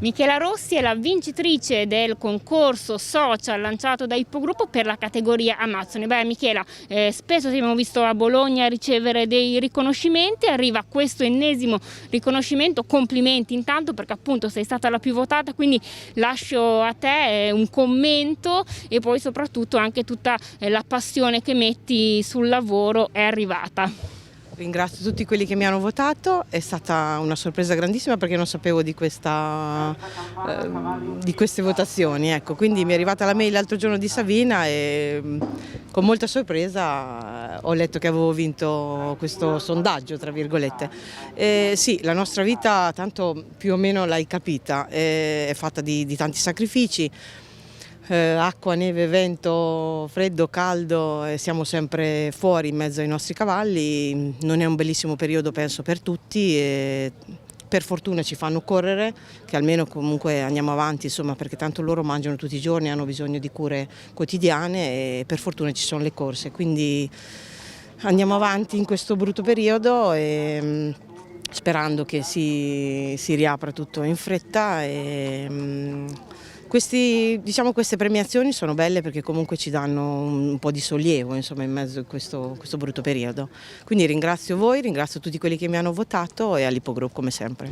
Michela Rossi è la vincitrice del concorso social lanciato da Ippogruppo per la categoria Amazzoni. Beh, Michela, spesso ti abbiamo visto a Bologna ricevere dei riconoscimenti, arriva questo ennesimo riconoscimento, complimenti intanto perché appunto sei stata la più votata, quindi lascio a te un commento e poi soprattutto anche tutta la passione che metti sul lavoro è arrivata. Ringrazio tutti quelli che mi hanno votato, è stata una sorpresa grandissima perché non sapevo di queste votazioni, ecco. Quindi mi è arrivata la mail l'altro giorno di Savina e con molta sorpresa ho letto che avevo vinto questo sondaggio, tra virgolette. Sì, la nostra vita, tanto più o meno l'hai capita, è fatta di tanti sacrifici. Acqua, neve, vento, freddo, caldo, e siamo sempre fuori in mezzo ai nostri cavalli. Non è un bellissimo periodo, penso, per tutti e per fortuna ci fanno correre, che almeno comunque andiamo avanti, insomma, perché tanto loro mangiano tutti i giorni, hanno bisogno di cure quotidiane e per fortuna ci sono le corse, quindi andiamo avanti in questo brutto periodo e sperando che si riapra tutto in fretta. Queste premiazioni sono belle perché comunque ci danno un po' di sollievo, insomma, in mezzo a questo brutto periodo. Quindi ringrazio voi, ringrazio tutti quelli che mi hanno votato e all'Ippogruppo come sempre.